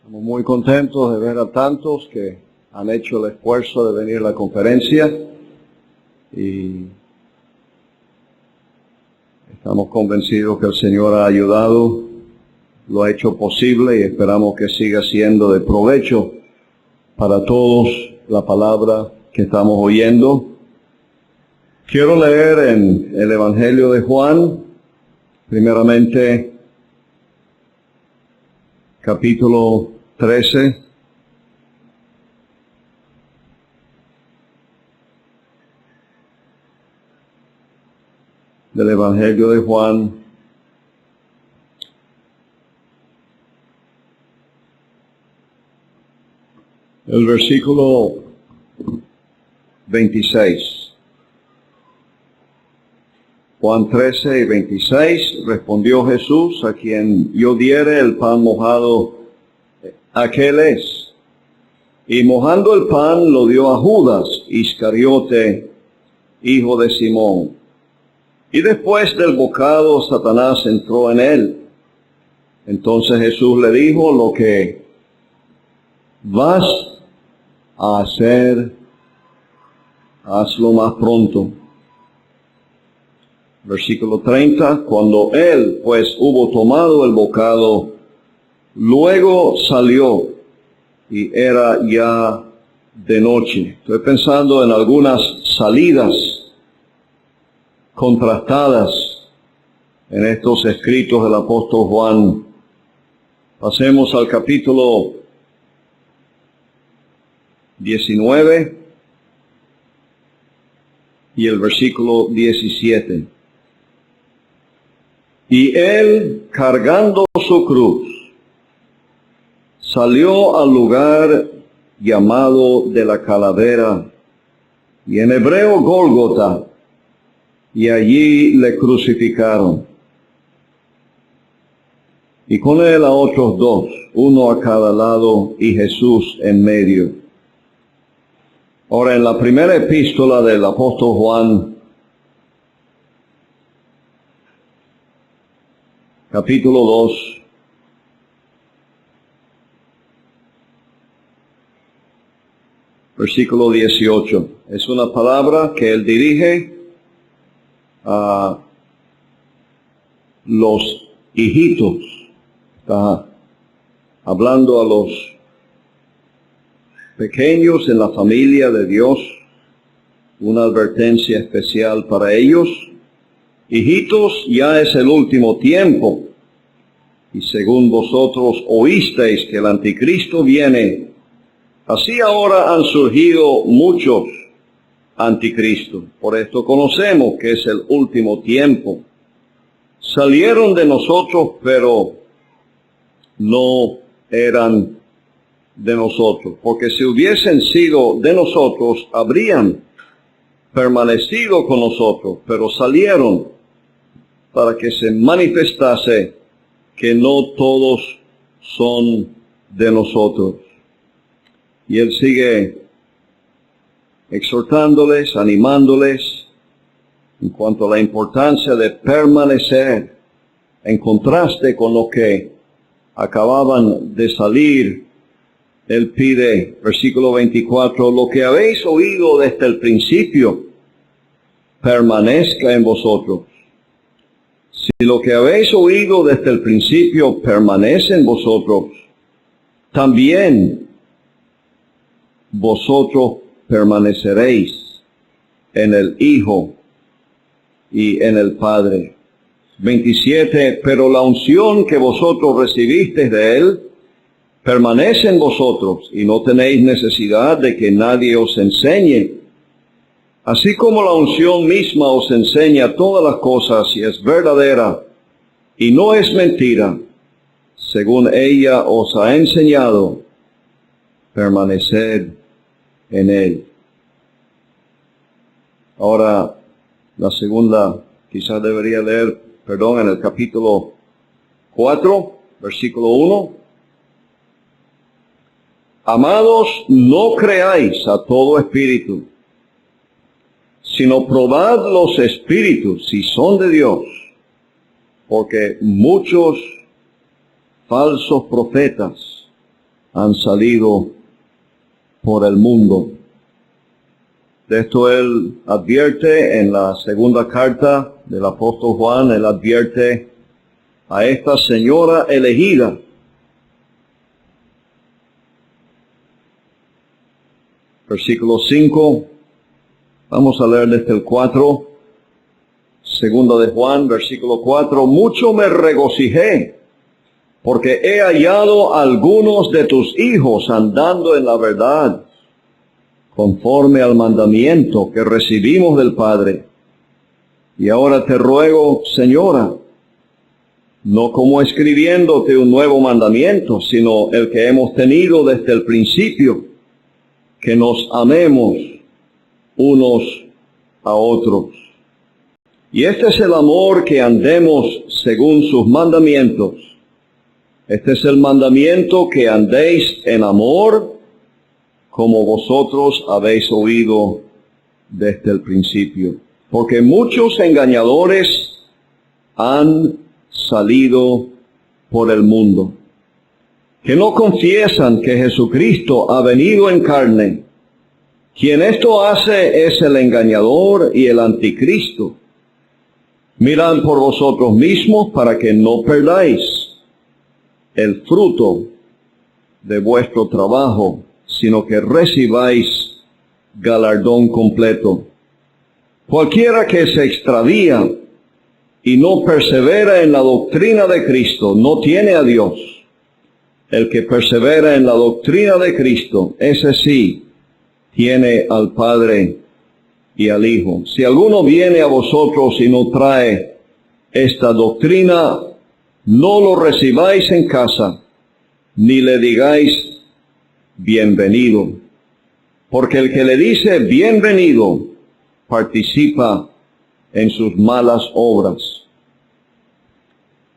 Estamos muy contentos de ver a tantos que han hecho el esfuerzo de venir a la conferencia y estamos convencidos que el Señor ha ayudado, lo ha hecho posible y esperamos que siga siendo de provecho para todos la palabra que estamos oyendo. Quiero leer en el Evangelio de Juan, primeramente, capítulo 13. Del Evangelio de Juan. El versículo 26. Juan 13 y 26, respondió Jesús: a quien yo diere el pan mojado, aquel es. Y mojando el pan lo dio a Judas Iscariote, hijo de Simón. Y después del bocado Satanás entró en él. Entonces Jesús le dijo: lo que vas a hacer, hazlo más pronto. Versículo 30, cuando él pues hubo tomado el bocado, luego salió y era ya de noche. Estoy pensando en algunas salidas contrastadas en estos escritos del apóstol Juan. Pasemos al capítulo 19 y el versículo 17. Y él, cargando su cruz, salió al lugar llamado de la Calavera, y en hebreo Gólgota, y allí le crucificaron. Y con él a otros dos, uno a cada lado y Jesús en medio. Ahora, en la primera epístola del apóstol Juan, capítulo 2, versículo 18. Es una palabra que él dirige a los hijitos. Está hablando a los pequeños en la familia de Dios. Una advertencia especial para ellos. Hijitos, ya es el último tiempo, y según vosotros oísteis que el anticristo viene, así ahora han surgido muchos anticristos. Por esto conocemos que es el último tiempo. Salieron de nosotros, pero no eran de nosotros, porque si hubiesen sido de nosotros, habrían permanecido con nosotros, pero salieron para que se manifestase que no todos son de nosotros. Y él sigue exhortándoles, animándoles en cuanto a la importancia de permanecer, en contraste con lo que acababan de salir. Él pide, versículo 24, lo que habéis oído desde el principio, permanezca en vosotros. Si lo que habéis oído desde el principio permanece en vosotros, también vosotros permaneceréis en el Hijo y en el Padre. 27, pero la unción que vosotros recibisteis de Él permanece en vosotros y no tenéis necesidad de que nadie os enseñe. Así como la unción misma os enseña todas las cosas y es verdadera y no es mentira, según ella os ha enseñado, permaneced en Él. Ahora, la segunda, quizás debería leer, en el capítulo 4, versículo 1. Amados, no creáis a todo espíritu, sino probad los espíritus si son de Dios, porque muchos falsos profetas han salido por el mundo. De esto él advierte en la segunda carta del apóstol Juan, él advierte a esta señora elegida. Versículo 5, vamos a leer desde el 4, segunda de Juan, versículo 4, mucho me regocijé, porque he hallado a algunos de tus hijos andando en la verdad, conforme al mandamiento que recibimos del Padre. Y ahora te ruego, Señora, no como escribiéndote un nuevo mandamiento, sino el que hemos tenido desde el principio, que nos amemos unos a otros. Y este es el amor, que andemos según sus mandamientos. Este es el mandamiento, que andéis en amor, como vosotros habéis oído desde el principio. Porque muchos engañadores han salido por el mundo, que no confiesan que Jesucristo ha venido en carne. Quien esto hace es el engañador y el anticristo. Mirad por vosotros mismos para que no perdáis el fruto de vuestro trabajo, sino que recibáis galardón completo. Cualquiera que se extravía y no persevera en la doctrina de Cristo, no tiene a Dios. El que persevera en la doctrina de Cristo, ese sí tiene al Padre y al Hijo. Si alguno viene a vosotros y no trae esta doctrina, no lo recibáis en casa, ni le digáis bienvenido. Porque el que le dice bienvenido, participa en sus malas obras.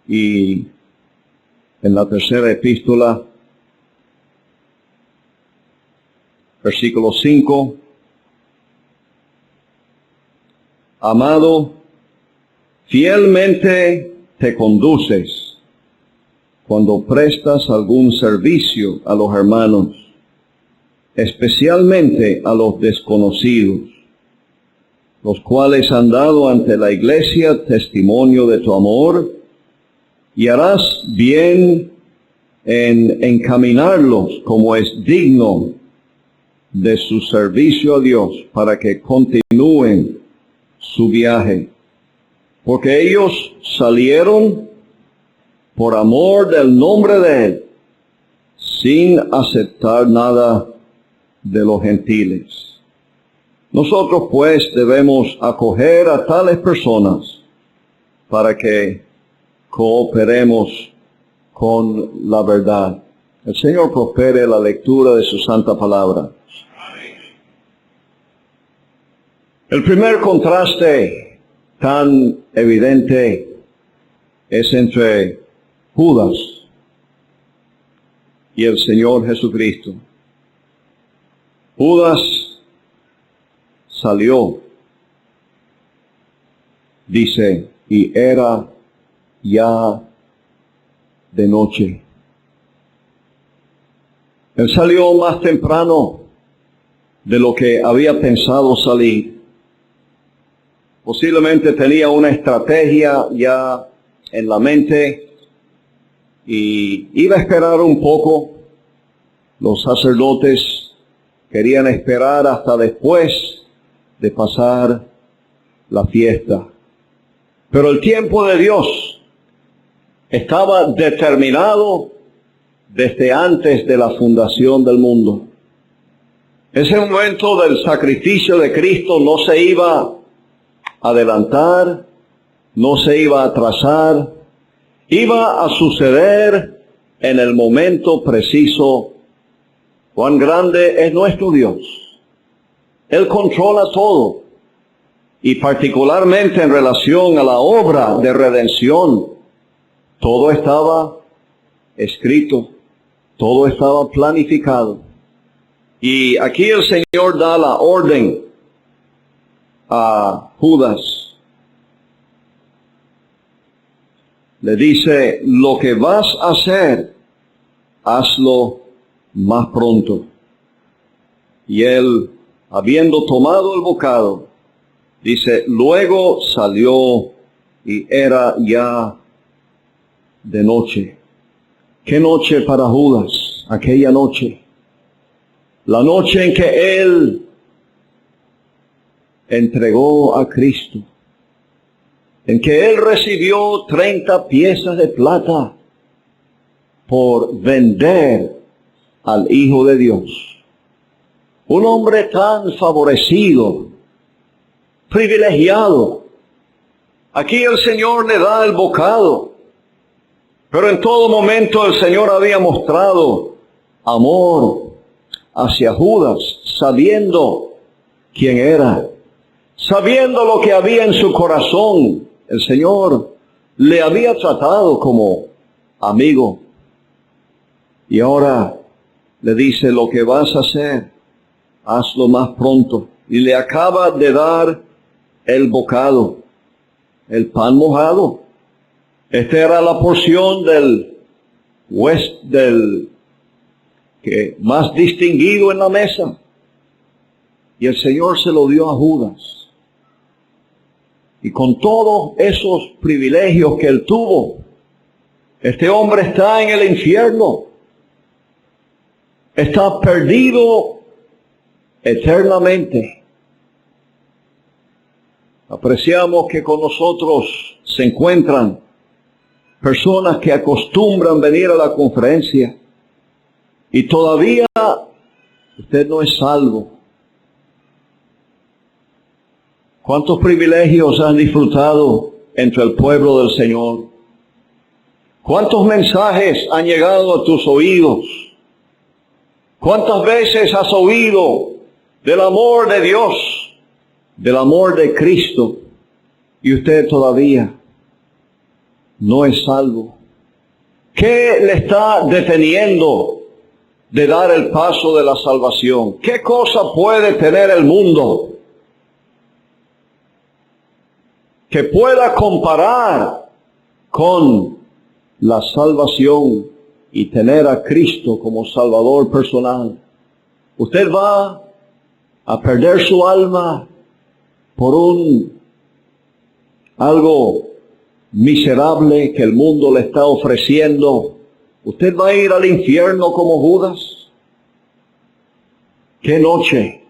Y en la tercera epístola, versículo 5, amado, fielmente te conduces cuando prestas algún servicio a los hermanos, especialmente a los desconocidos, los cuales han dado ante la iglesia testimonio de tu amor, y harás bien en encaminarlos como es digno de su servicio a Dios, para que continúen su viaje. Porque ellos salieron por amor del nombre de Él, sin aceptar nada de los gentiles. Nosotros pues debemos acoger a tales personas para que cooperemos con la verdad. El Señor prospere la lectura de su santa palabra. El primer contraste tan evidente es entre Judas y el Señor Jesucristo. Judas salió, dice, y era ya de noche. Él salió más temprano de lo que había pensado salir. Posiblemente tenía una estrategia ya en la mente y iba a esperar un poco. Los sacerdotes querían esperar hasta después de pasar la fiesta. Pero el tiempo de Dios estaba determinado desde antes de la fundación del mundo. Ese momento del sacrificio de Cristo no se iba a adelantar, no se iba a atrasar, iba a suceder en el momento preciso. Cuán grande es nuestro Dios. Él controla todo, y particularmente en relación a la obra de redención, todo estaba escrito, todo estaba planificado. Y aquí el Señor da la orden a Judas. Le dice, lo que vas a hacer, hazlo más pronto. Y él, habiendo tomado el bocado, dice, luego salió y era ya de noche. ¿Qué noche para Judas? Aquella noche. La noche en que él entregó a Cristo. En que él recibió 30 piezas de plata por vender al Hijo de Dios. Un hombre tan favorecido, privilegiado. Aquí el Señor le da el bocado, pero en todo momento el Señor había mostrado amor hacia Judas, sabiendo quién era, sabiendo lo que había en su corazón. El Señor le había tratado como amigo. Y ahora le dice, lo que vas a hacer, hazlo más pronto. Y le acaba de dar el bocado, el pan mojado. Esta era la porción del que más distinguido en la mesa. Y el Señor se lo dio a Judas. Y con todos esos privilegios que él tuvo, este hombre está en el infierno. Está perdido eternamente. Apreciamos que con nosotros se encuentran personas que acostumbran venir a la conferencia y todavía usted no es salvo. ¿Cuántos privilegios han disfrutado entre el pueblo del Señor? ¿Cuántos mensajes han llegado a tus oídos? ¿Cuántas veces has oído del amor de Dios, del amor de Cristo, y usted todavía no es salvo? ¿Qué le está deteniendo de dar el paso de la salvación? ¿Qué cosa puede tener el mundo que pueda comparar con la salvación y tener a Cristo como Salvador personal? Usted va a perder su alma por algo miserable que el mundo le está ofreciendo. ¿Usted va a ir al infierno como Judas? ¡Qué noche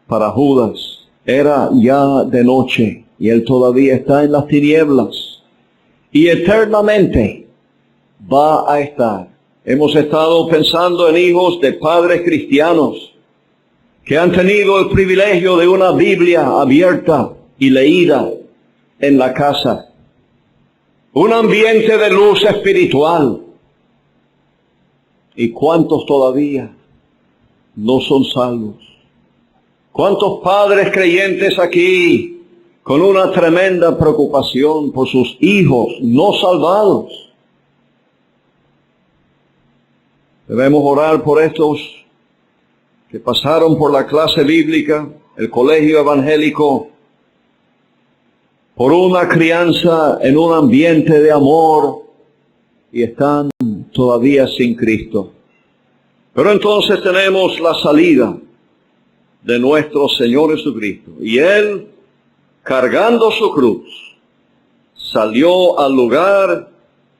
para Judas! Era ya de noche y él todavía está en las tinieblas. Y eternamente va a estar. Hemos estado pensando en hijos de padres cristianos que han tenido el privilegio de una Biblia abierta y leída en la casa. Un ambiente de luz espiritual. ¿Y cuántos todavía no son salvos? ¿Cuántos padres creyentes aquí con una tremenda preocupación por sus hijos no salvados? Debemos orar por estos que pasaron por la clase bíblica, el colegio evangélico, por una crianza en un ambiente de amor y están todavía sin Cristo. Pero entonces tenemos la salida de nuestro Señor Jesucristo. Y Él, cargando su cruz, salió al lugar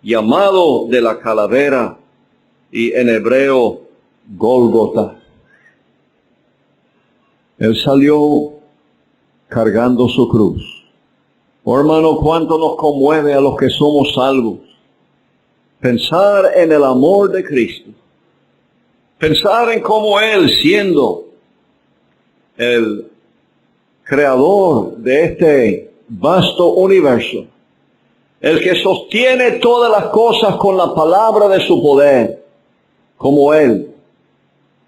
llamado de la calavera y en hebreo Gólgota. Él salió cargando su cruz. Oh, hermano, cuánto nos conmueve a los que somos salvos pensar en el amor de Cristo, pensar en cómo Él, siendo el creador de este vasto universo, el que sostiene todas las cosas con la palabra de su poder, como Él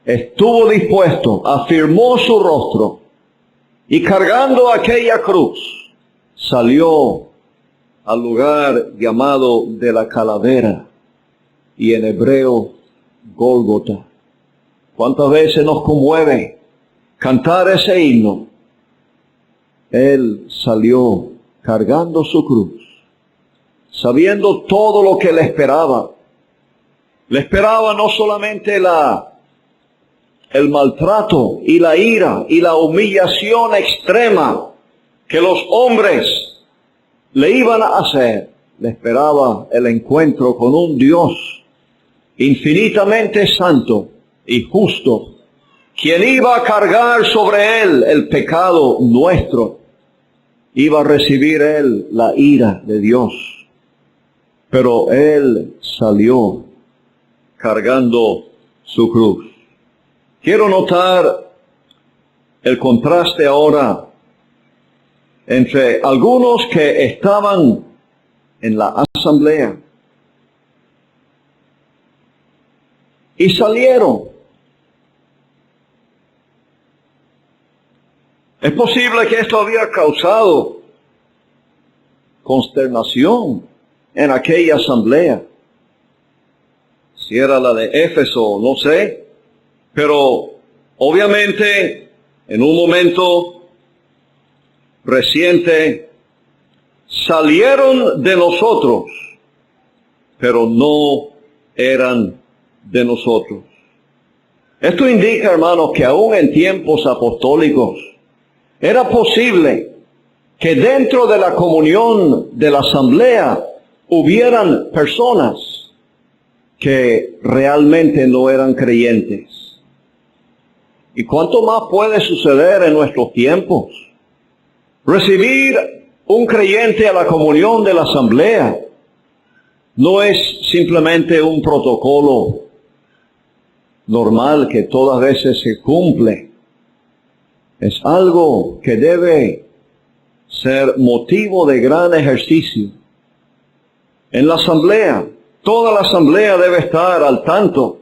estuvo dispuesto, afirmó su rostro y cargando aquella cruz, salió al lugar llamado de la calavera y en hebreo Gólgota. ¿Cuántas veces nos conmueve cantar ese himno? Él salió cargando su cruz, sabiendo todo lo que le esperaba. Le esperaba no solamente el maltrato y la ira y la humillación extrema que los hombres le iban a hacer. Le esperaba el encuentro con un Dios infinitamente santo y justo, quien iba a cargar sobre él el pecado nuestro. Iba a recibir él la ira de Dios. Pero él salió cargando su cruz. Quiero notar el contraste ahora entre algunos que estaban en la asamblea y salieron. Es posible que esto había causado consternación en aquella asamblea. Si era la de Éfeso, no sé. Pero obviamente en un momento reciente salieron de nosotros, pero no eran de nosotros. Esto indica, hermanos, que aún en tiempos apostólicos era posible que dentro de la comunión de la asamblea hubieran personas que realmente no eran creyentes. ¿Y cuánto más puede suceder en nuestros tiempos? Recibir un creyente a la comunión de la asamblea no es simplemente un protocolo normal que todas veces se cumple. Es algo que debe ser motivo de gran ejercicio. En la asamblea, toda la asamblea debe estar al tanto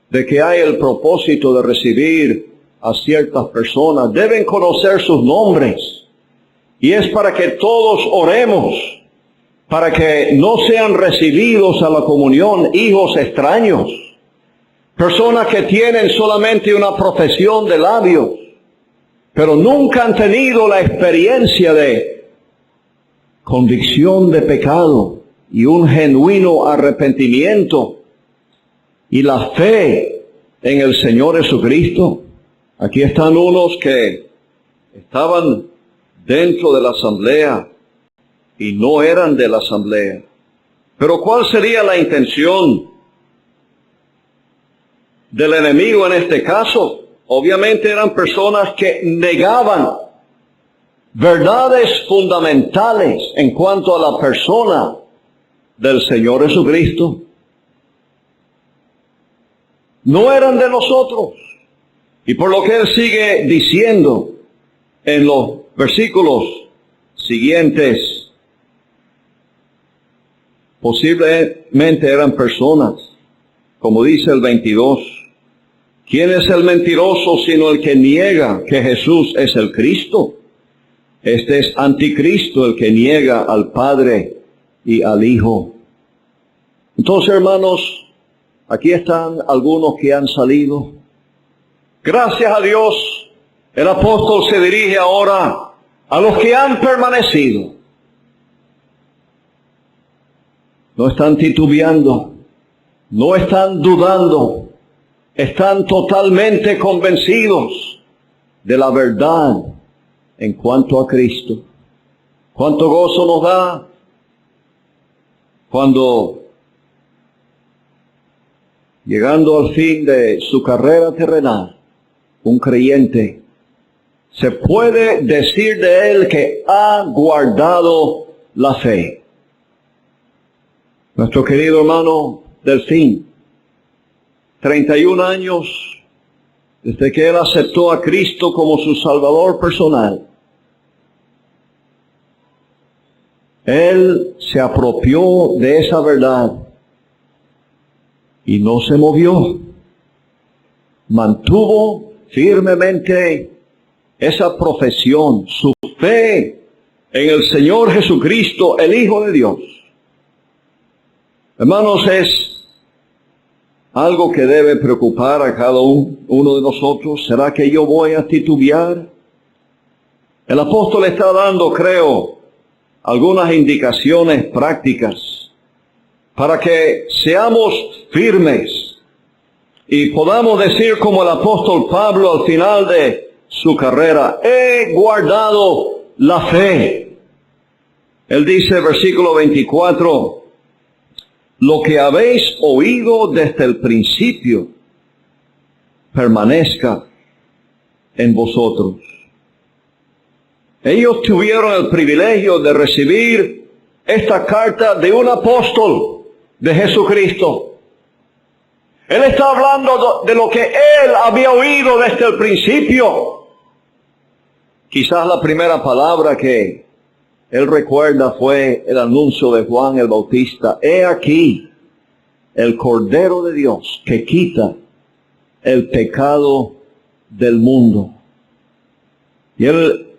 de que hay el propósito de recibir a ciertas personas. Deben conocer sus nombres. Y es para que todos oremos, para que no sean recibidos a la comunión hijos extraños, personas que tienen solamente una profesión de labios, pero nunca han tenido la experiencia de convicción de pecado y un genuino arrepentimiento y la fe en el Señor Jesucristo. Aquí están unos que estaban dentro de la asamblea y no eran de la asamblea. Pero ¿cuál sería la intención del enemigo en este caso? Obviamente eran personas que negaban verdades fundamentales en cuanto a la persona del Señor Jesucristo. No eran de nosotros. Y por lo que él sigue diciendo en los versículos siguientes, posiblemente eran personas, como dice el 22, ¿quién es el mentiroso sino el que niega que Jesús es el Cristo? Este es anticristo, el que niega al Padre y al Hijo. Entonces, hermanos, aquí están algunos que han salido. Gracias a Dios, el apóstol se dirige ahora a los que han permanecido. No están titubeando, no están dudando, están totalmente convencidos de la verdad en cuanto a Cristo. ¿Cuánto gozo nos da cuando, llegando al fin de su carrera terrenal, un creyente se puede decir de él que ha guardado la fe? Nuestro querido hermano Delfín, 31 años desde que él aceptó a Cristo como su Salvador personal. Él se apropió de esa verdad y no se movió. Mantuvo firmemente esa profesión, su fe en el Señor Jesucristo, el Hijo de Dios. Hermanos, es algo que debe preocupar a cada uno de nosotros. ¿Será que yo voy a titubear? El apóstol está dando, creo, algunas indicaciones prácticas para que seamos firmes y podamos decir como el apóstol Pablo al final de su carrera, he guardado la fe. Él dice, versículo 24, lo que habéis oído desde el principio, permanezca en vosotros. Ellos tuvieron el privilegio de recibir esta carta de un apóstol de Jesucristo. Él está hablando de lo que él había oído desde el principio. Quizás la primera palabra que él recuerda fue el anuncio de Juan el Bautista. He aquí el Cordero de Dios que quita el pecado del mundo. Y él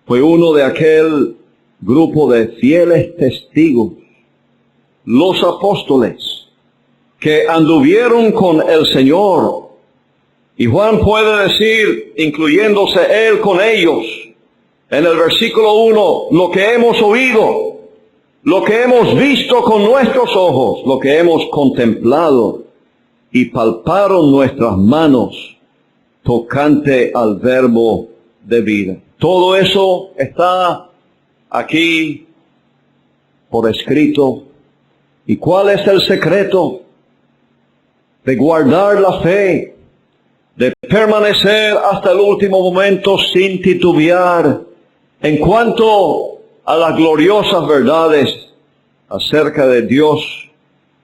fue uno de aquel grupo de fieles testigos, los apóstoles, que anduvieron con el Señor. Y Juan puede decir, incluyéndose él con ellos, en el versículo 1, lo que hemos oído, lo que hemos visto con nuestros ojos, lo que hemos contemplado y palparon nuestras manos tocante al verbo de vida. Todo eso está aquí por escrito. ¿Y cuál es el secreto de guardar la fe, de permanecer hasta el último momento sin titubear en cuanto a las gloriosas verdades acerca de Dios,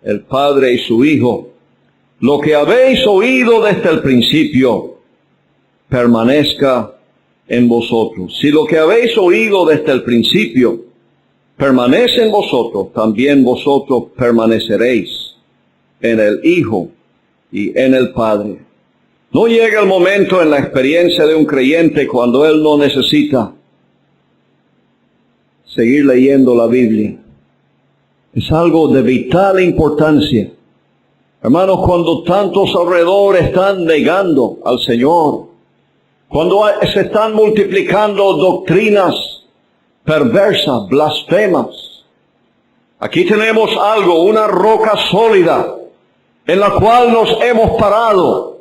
el Padre y su Hijo? Lo que habéis oído desde el principio, permanezca en vosotros. Si lo que habéis oído desde el principio permanece en vosotros, también vosotros permaneceréis en el Hijo y en el Padre. No llega el momento en la experiencia de un creyente cuando él no necesita seguir leyendo la Biblia. Es algo de vital importancia. Hermanos, cuando tantos alrededor están negando al Señor, cuando se están multiplicando doctrinas perversas, blasfemas, aquí tenemos algo, una roca sólida en la cual nos hemos parado.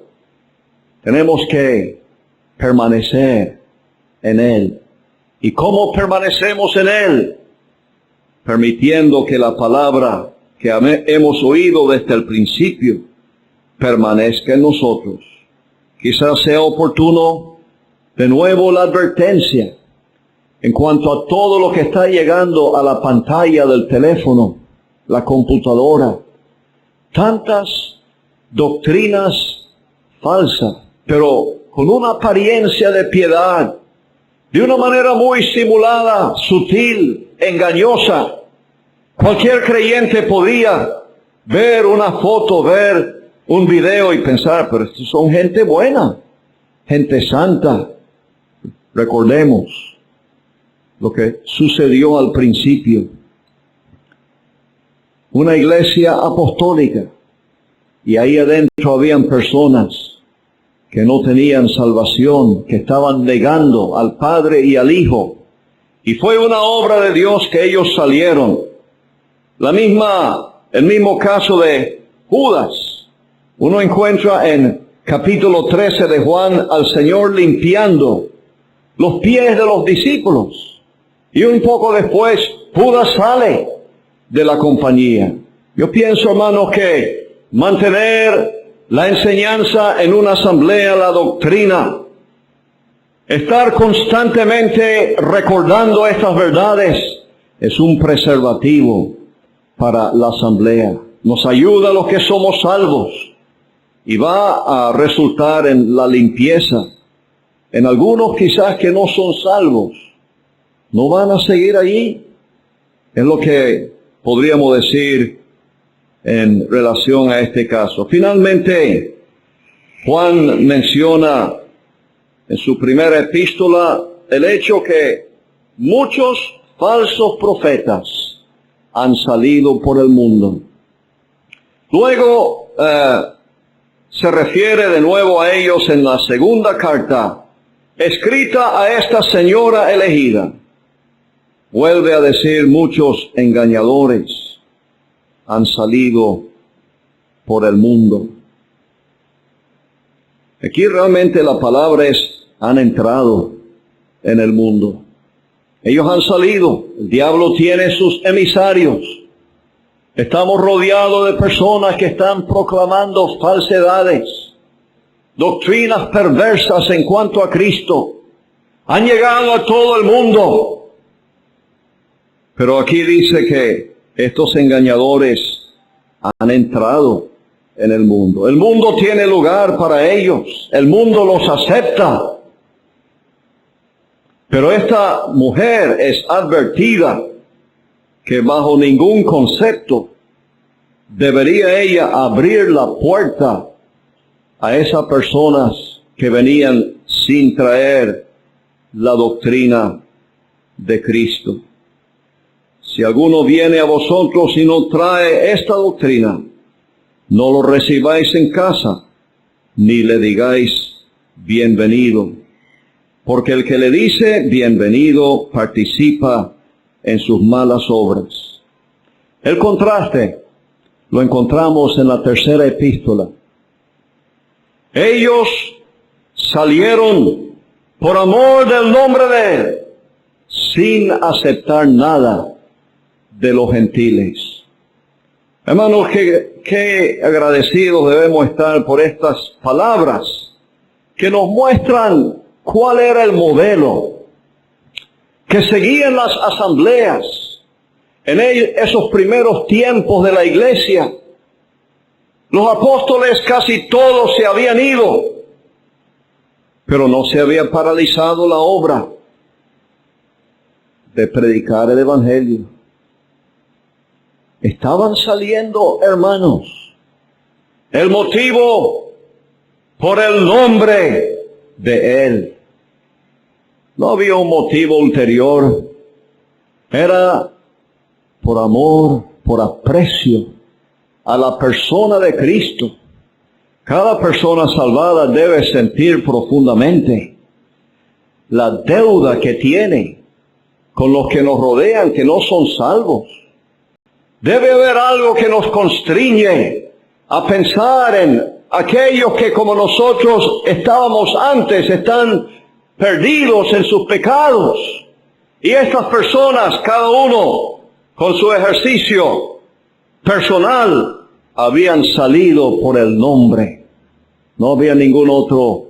Tenemos que permanecer en Él. ¿Y cómo permanecemos en Él? Permitiendo que la palabra que hemos oído desde el principio permanezca en nosotros. Quizás sea oportuno de nuevo la advertencia en cuanto a todo lo que está llegando a la pantalla del teléfono, la computadora. Tantas doctrinas falsas, pero con una apariencia de piedad, de una manera muy simulada, sutil, engañosa. Cualquier creyente podía ver una foto, ver un video y pensar, pero estos son gente buena, gente santa. Recordemos lo que sucedió al principio. Una iglesia apostólica, y ahí adentro habían personas que no tenían salvación, que estaban negando al Padre y al Hijo. Y fue una obra de Dios que ellos salieron. El mismo caso de Judas. Uno encuentra en capítulo 13 de Juan al Señor limpiando los pies de los discípulos. Y un poco después Judas sale de la compañía. Yo pienso, hermanos, que mantener la enseñanza en una asamblea, la doctrina, estar constantemente recordando estas verdades, es un preservativo para la asamblea. Nos ayuda a los que somos salvos y va a resultar en la limpieza. En algunos quizás que no son salvos, no van a seguir allí. Es lo que podríamos decir en relación a este caso. Finalmente, Juan menciona en su primera epístola el hecho que muchos falsos profetas han salido por el mundo. Luego se refiere de nuevo a ellos en la segunda carta, escrita a esta señora elegida. Vuelve a decir, muchos engañadores han salido por el mundo. Aquí realmente la palabra es, han entrado en el mundo. Ellos han salido. El diablo tiene sus emisarios. Estamos rodeados de personas que están proclamando falsedades, doctrinas perversas en cuanto a Cristo. Han llegado a todo el mundo. Pero aquí dice que estos engañadores han entrado en el mundo. El mundo tiene lugar para ellos. El mundo los acepta. Pero esta mujer es advertida que bajo ningún concepto debería ella abrir la puerta a esas personas que venían sin traer la doctrina de Cristo. Si alguno viene a vosotros y no trae esta doctrina, no lo recibáis en casa, ni le digáis bienvenido. Porque el que le dice bienvenido participa en sus malas obras. El contraste lo encontramos en la tercera epístola. Ellos salieron por amor del nombre de Él, sin aceptar nada de los gentiles. Hermanos, qué agradecidos debemos estar por estas palabras que nos muestran cuál era el modelo que seguían las asambleas en esos primeros tiempos de la iglesia. Los apóstoles casi todos se habían ido, pero no se había paralizado la obra de predicar el evangelio. Estaban saliendo, hermanos. El motivo por el nombre de Él. No había un motivo ulterior. Era por amor, por aprecio a la persona de Cristo. Cada persona salvada debe sentir profundamente la deuda que tiene con los que nos rodean, que no son salvos. Debe haber algo que nos constriñe a pensar en aquellos que como nosotros estábamos antes, están perdidos en sus pecados. Y estas personas, cada uno con su ejercicio personal, habían salido por el nombre. No había ningún otro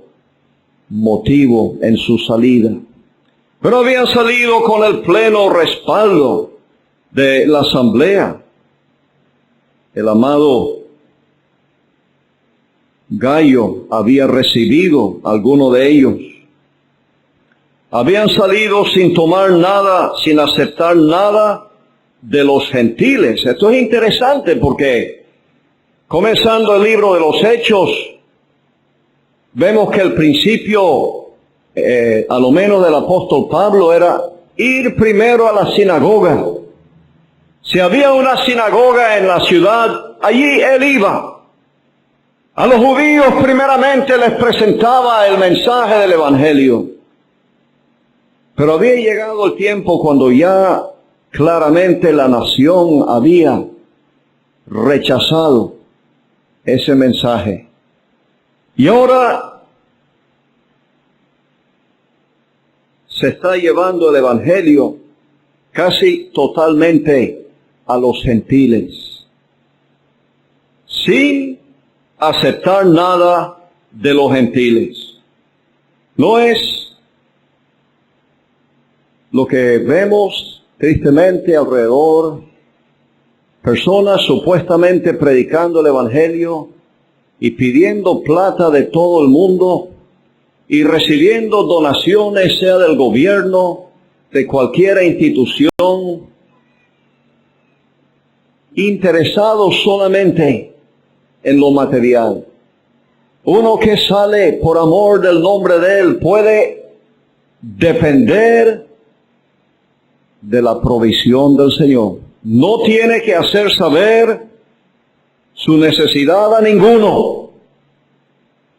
motivo en su salida. Pero habían salido con el pleno respaldo de la asamblea. El amado Gallo había recibido a alguno de ellos. Habían salido sin tomar nada, sin aceptar nada de los gentiles. Esto es interesante porque, comenzando el libro de los Hechos, vemos que el principio, a lo menos del apóstol Pablo, era ir primero a la sinagoga. Si había una sinagoga en la ciudad, allí él iba. A los judíos primeramente les presentaba el mensaje del evangelio. Pero había llegado el tiempo cuando ya claramente la nación había rechazado ese mensaje. Y ahora se está llevando el evangelio casi totalmente a los gentiles, sin aceptar nada de los gentiles. No es lo que vemos tristemente alrededor, personas supuestamente predicando el evangelio y pidiendo plata de todo el mundo y recibiendo donaciones, sea del gobierno, de cualquier institución, interesados solamente en lo material. Uno que sale por amor del nombre de Él puede depender de la provisión del Señor. No tiene que hacer saber su necesidad a ninguno.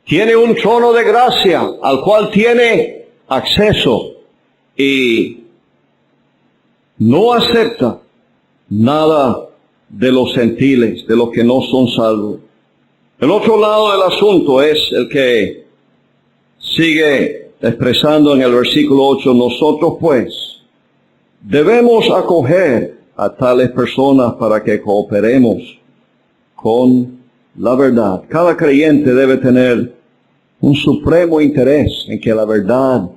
Tiene un trono de gracia al cual tiene acceso y no acepta nada de los gentiles, de los que no son salvos. El otro lado del asunto es el que sigue expresando en el versículo 8, nosotros pues debemos acoger a tales personas para que cooperemos con la verdad. Cada creyente debe tener un supremo interés en que la verdad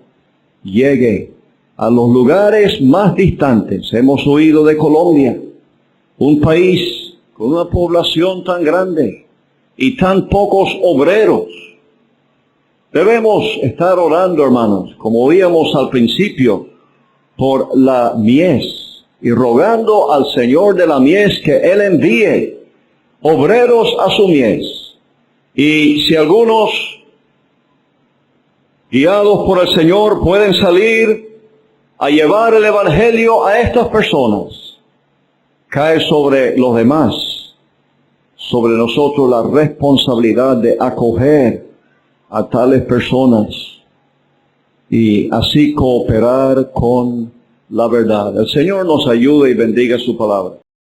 llegue a los lugares más distantes. Hemos oído de Colombia, un país con una población tan grande y tan pocos obreros. Debemos estar orando, hermanos, como oíamos al principio, por la mies y rogando al Señor de la mies que Él envíe obreros a su mies. Y si algunos, guiados por el Señor, pueden salir a llevar el Evangelio a estas personas, cae sobre los demás, sobre nosotros la responsabilidad de acoger a tales personas y así cooperar con la verdad. El Señor nos ayude y bendiga su palabra.